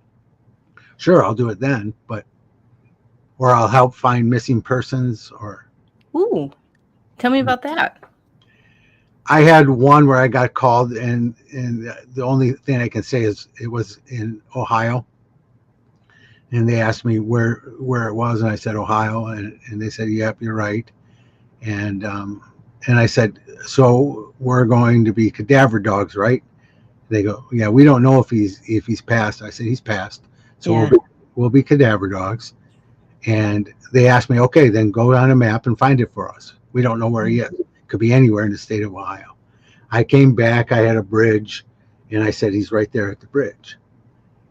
sure, I'll do it then. Or I'll help find missing persons. Or Ooh, tell me about that. I had one where I got called, and the only thing I can say is it was in Ohio. And they asked me where it was, and I said Ohio, and they said, "Yep, you're right." And I said, "So we're going to be cadaver dogs, right?" They go, "Yeah, we don't know if he's passed." I said, "He's passed, so Yeah. we'll be cadaver dogs." And they asked me, "Okay, then go on a map and find it for us. We don't know where he is. Could be anywhere in the state of Ohio." I came back. I had a bridge, and I said, "He's right there at the bridge."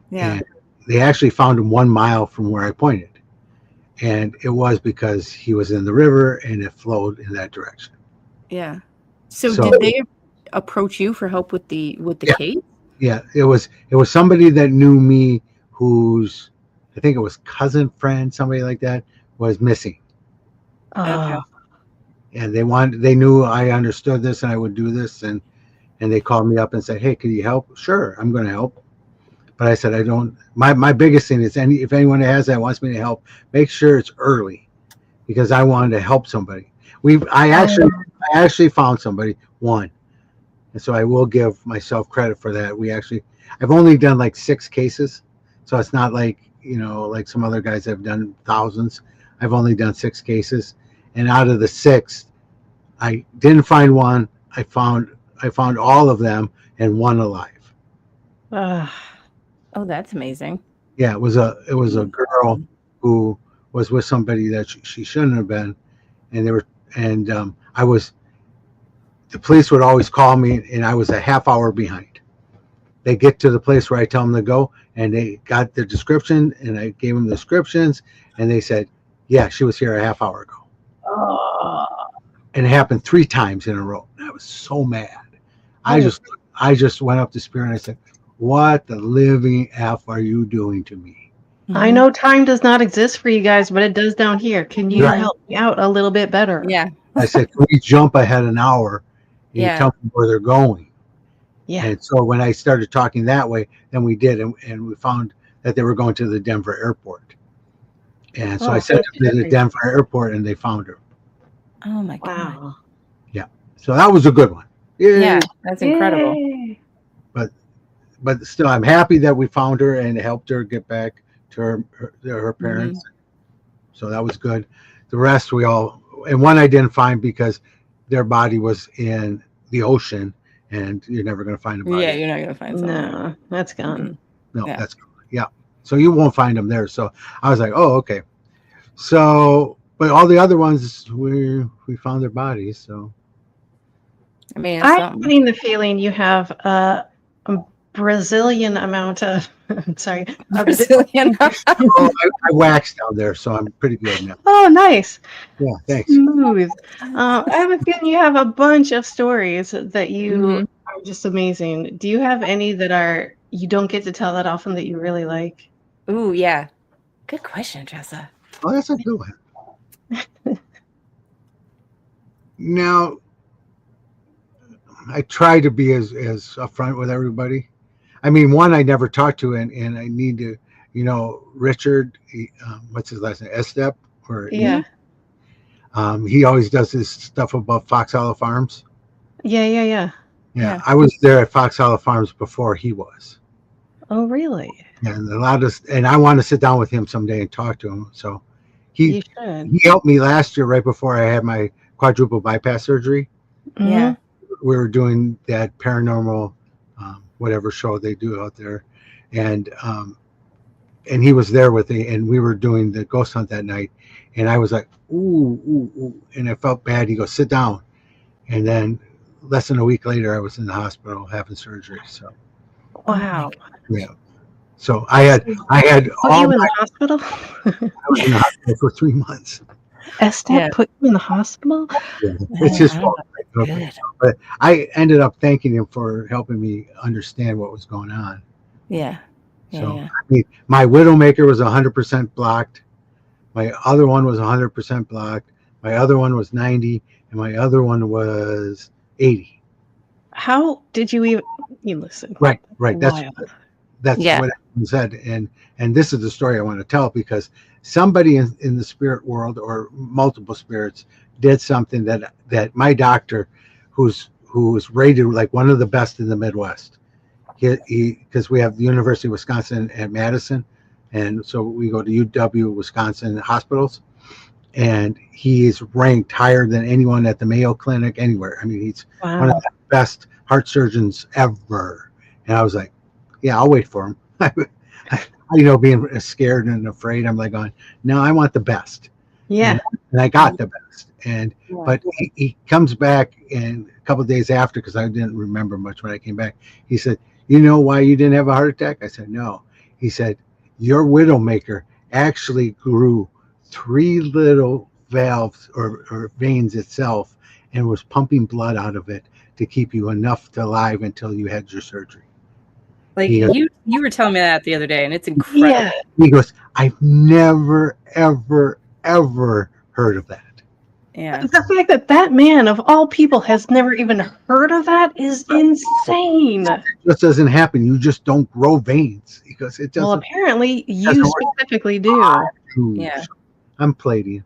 Yeah. And they actually found him 1 mile from where I pointed. And it was because he was in the river and it flowed in that direction. Yeah. So So- did they approach you for help with the Yeah. case? Yeah, it was somebody that knew me, whose, I think it was cousin, friend, somebody like that, was missing. Okay. And they knew I understood this and I would do this, and they called me up and said, "Hey, can you help?" Sure, I'm going to help. But I said, I don't. My biggest thing is, if anyone has that wants me to help, make sure it's early, because I wanted to help somebody. I actually found somebody, one, and so I will give myself credit for that. I've only done like 6 cases, so it's not like, like some other guys have done thousands. I've only done 6 cases, and out of the 6, I didn't find one. I found all of them, and one alive. Oh, that's amazing. Yeah, it was a girl who was with somebody that she shouldn't have been, and the police would always call me, and I was a half hour behind. They get to the place where I tell them to go, and they got the description, and I gave them the descriptions, and they said, "Yeah, she was here a half hour ago." And it happened 3 times in a row. And I was so mad. I just went up to Spirit and I said, "What the living F are you doing to me?" I know time does not exist for you guys, but it does down here. Can you help me out a little bit better? Yeah. I said, "Can we jump ahead an hour and you tell me where they're going?" Yeah. And so when I started talking that way, then we did, and we found that they were going to the Denver airport. And so I sent them to the Denver airport, and they found her. Oh my God. Wow. Yeah. So that was a good one. Yeah, that's incredible. But still, I'm happy that we found her and helped her get back to her parents. So that was good. The rest and one I didn't find because their body was in the ocean, and you're never going to find a body. Yeah, you're not going to find something. No, that's gone. No, that's gone. Yeah. So you won't find them there. So I was like, oh, okay. So, but all the other ones, we found their bodies. So, I mean, I'm getting the feeling you have a Brazilian amount of, sorry. Brazilian. I waxed down there, so I'm pretty good now. Oh, nice. Yeah, thanks. Smooth. I have a feeling you have a bunch of stories that you are just amazing. Do you have any that you don't get to tell that often that you really like? Ooh, yeah. Good question, Tressa. Oh, that's a good one. Now, I try to be as upfront with everybody. I mean, one I never talked to, and I need to, Richard, what's his last name? Estep? Yeah. He always does this stuff about Fox Hollow Farms. Yeah. Yeah, I was there at Fox Hollow Farms before he was. Oh, really? Yeah, and I want to sit down with him someday and talk to him. So he helped me last year right before I had my quadruple bypass surgery. Yeah. We were doing that paranormal, whatever show they do out there, and he was there with me, and we were doing the ghost hunt that night, and I was like, ooh, and I felt bad. He goes, "Sit down," and then less than a week later, I was in the hospital having surgery. So, wow, yeah. So I had all. You in the hospital? I was in the hospital for 3 months. Estep put you in the hospital? Yeah, it's his fault. But I ended up thanking him for helping me understand what was going on. Yeah. So I mean, my Widowmaker was 100% blocked. My other one was 100% blocked. My other one was 90, and my other one was 80. How did you even listen? Right. That's what everyone said, and this is the story I want to tell, because somebody in the spirit world, or multiple spirits, did something that my doctor, who's rated like one of the best in the Midwest, because we have the University of Wisconsin at Madison, and so we go to UW Wisconsin hospitals, and he is ranked higher than anyone at the Mayo Clinic anywhere. I mean, he's one of the best heart surgeons ever. And I was like, yeah, I'll wait for him. Being scared and afraid, I'm like going, no, I want the best. Yeah. And I got the best. But he comes back, and a couple of days after, because I didn't remember much when I came back, he said, "You know why you didn't have a heart attack?" I said, "No." He said, "Your Widowmaker actually grew 3 little valves or veins itself, and was pumping blood out of it to keep you enough to alive until you had your surgery. Like you were telling me that the other day, and it's incredible. Yeah. He goes, I've never, ever, ever heard of that. Yeah. The fact that that man of all people has never even heard of that is insane. It just doesn't happen. You just don't grow veins because it doesn't. Well, apparently you doesn't work. specifically do. Yeah. I'm Palladian.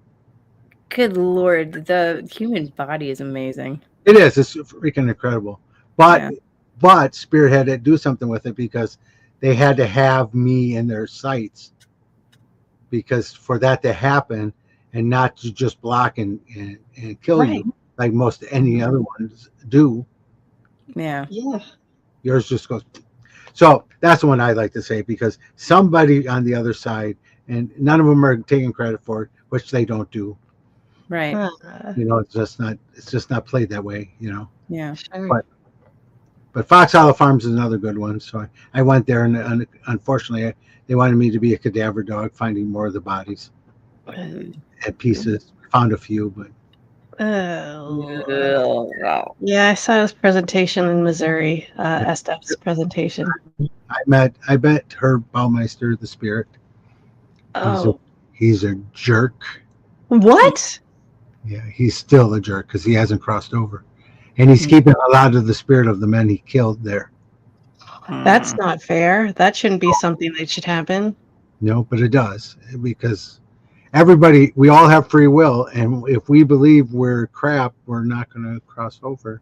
Good Lord, the human body is amazing. It is. It's freaking incredible. But Spirit had to do something with it because they had to have me in their sights, because for that to happen and not to just block and kill you like most any other ones do. Yeah. Yeah. Yours just goes. So that's the one I like to say, because somebody on the other side, and none of them are taking credit for it, which they don't do. Right. It's just not played that way, Yeah. Sure. But Fox Hollow Farms is another good one. So I went there, and unfortunately, they wanted me to be a cadaver dog, finding more of the bodies at pieces. Found a few, but. Yeah, I saw his presentation in Missouri, SDEP's presentation. I met Herb Baumeister, the spirit. Oh. He's a jerk. What? Yeah, he's still a jerk because he hasn't crossed over. And he's keeping a lot of the spirit of the men he killed there. That's not fair. That shouldn't be something that should happen. No, but it does, because we all have free will, and if we believe we're crap, we're not going to cross over.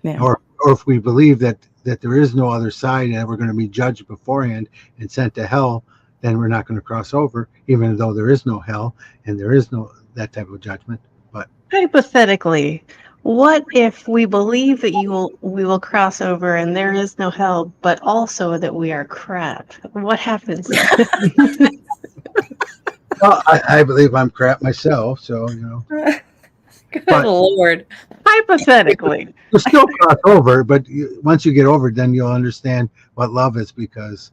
Yeah. Or if we believe that there is no other side and we're going to be judged beforehand and sent to hell, then we're not going to cross over, even though there is no hell and there is no that type of judgment. But hypothetically, what if we believe that we will cross over and there is no hell, but also that we are crap? What happens? Well, I believe I'm crap myself, so Good Lord. Hypothetically, you still cross over, but once you get over, then you'll understand what love is, because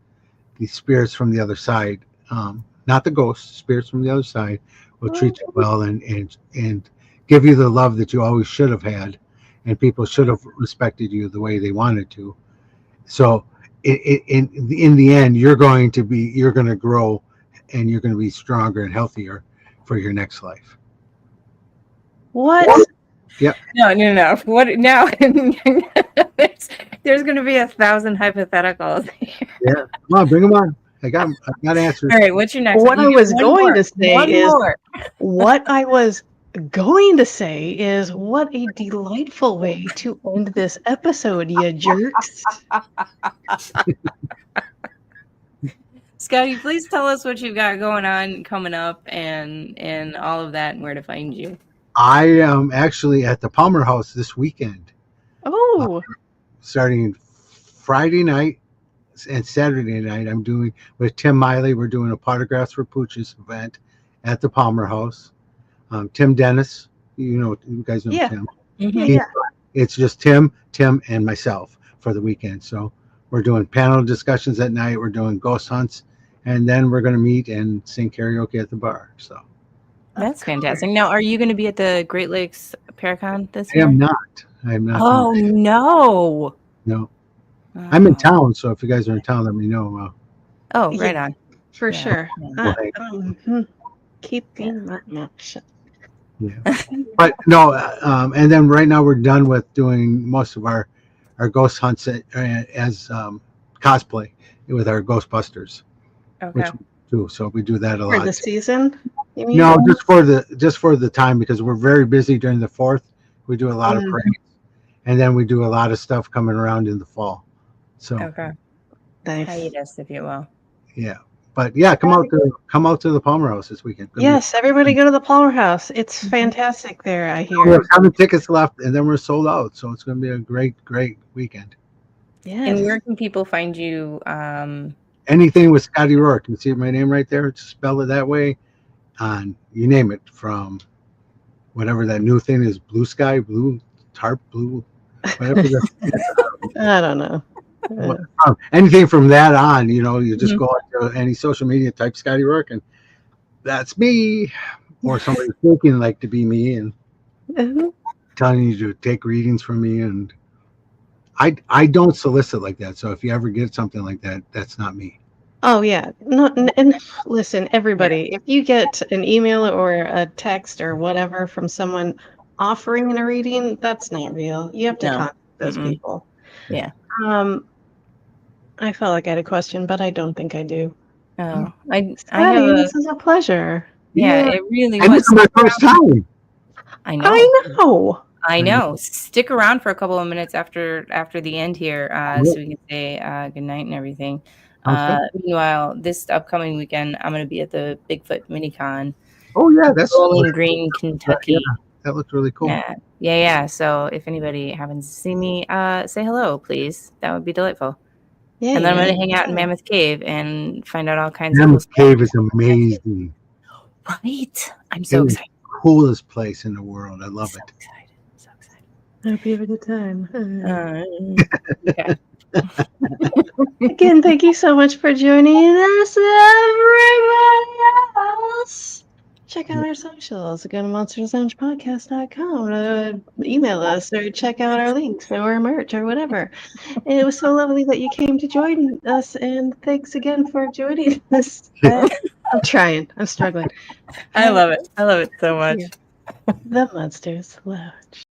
the spirits from the other side, not the ghosts, spirits from the other side, will treat you well and give you the love that you always should have had, and people should have respected you the way they wanted to. So in the end, you're going to grow, and you're going to be stronger and healthier for your next life. What? Yeah. No. What now? There's going to be 1,000 hypotheticals. Yeah. Come on, bring them on. I got answers. All right. What's your next? What one? I was going to say is more. What I was going to say is what a delightful way to end this episode, you jerks. Scotty, please tell us what you've got going on coming up and all of that and where to find you. I am actually at the Palmer House this weekend. Oh. Starting Friday night and Saturday night, I'm doing with Tim Miley. We're doing a Autographs for Pooches event at the Palmer House. Tim Dennis, you guys know Tim. Yeah. It's just Tim, and myself for the weekend. So we're doing panel discussions at night. We're doing ghost hunts, and then we're going to meet and sing karaoke at the bar. So that's fantastic. Now, are you going to be at the Great Lakes Paracon this year? I am not. Oh, no. No. I'm in town, so if you guys are in town, let me know. Right on. For sure. Keep being that much. Yeah. But no, and then right now we're done with doing most of our ghost hunts as cosplay with our Ghostbusters. Okay. Which we do. So we do that a lot. For the season? You mean? No, just for the time, because we're very busy during the 4th. We do a lot of parades, and then we do a lot of stuff coming around in the fall. So nice. Hiatus, if you will. Yeah. But yeah, come out to the Palmer House this weekend. Yes, everybody go to the Palmer House. It's fantastic there, I hear. We have 7 tickets left, and then we're sold out. So it's going to be a great weekend. Yeah. And where can people find you? Anything with Scotty Rorek. You see my name right there? Just spell it that way. On you name it, from whatever that new thing is, blue sky, blue tarp, blue, whatever. I don't know. Anything from that on, you just go to any social media, type Scotty Rorek, and that's me, or somebody thinking like to be me and telling you to take readings from me and I don't solicit like that. So if you ever get something like that, that's not me. Oh yeah, no, and listen, everybody, if you get an email or a text or whatever from someone offering a reading, that's not real. You have to contact those people. Yeah. I felt like I had a question, but I don't think I do. Oh, I Scotty, have this is a pleasure. Yeah, it really And was. this is my first time. I know. I know. Stick around for a couple of minutes after the end here, so we can say good night and everything. Meanwhile, this upcoming weekend, I'm going to be at the Bigfoot Minicon. Oh yeah, that's Bowling Green, Kentucky. Yeah, that looks really cool. Yeah. So if anybody happens to see me, say hello, please. That would be delightful. Yeah, and then I'm going to hang out in Mammoth Cave and find out all kinds Mammoth of Cave is amazing. Right. I'm so excited. Coolest place in the world. I love it. So excited. I hope you have a good time. Okay. Again, thank you so much for joining us, everybody else. Check out our socials. Go to monstersoundpodcast.com. Email us or check out our links or our merch or whatever. And it was so lovely that you came to join us. And thanks again for joining us. I'm trying. I'm struggling. I love it. I love it so much. The Monsters Lounge.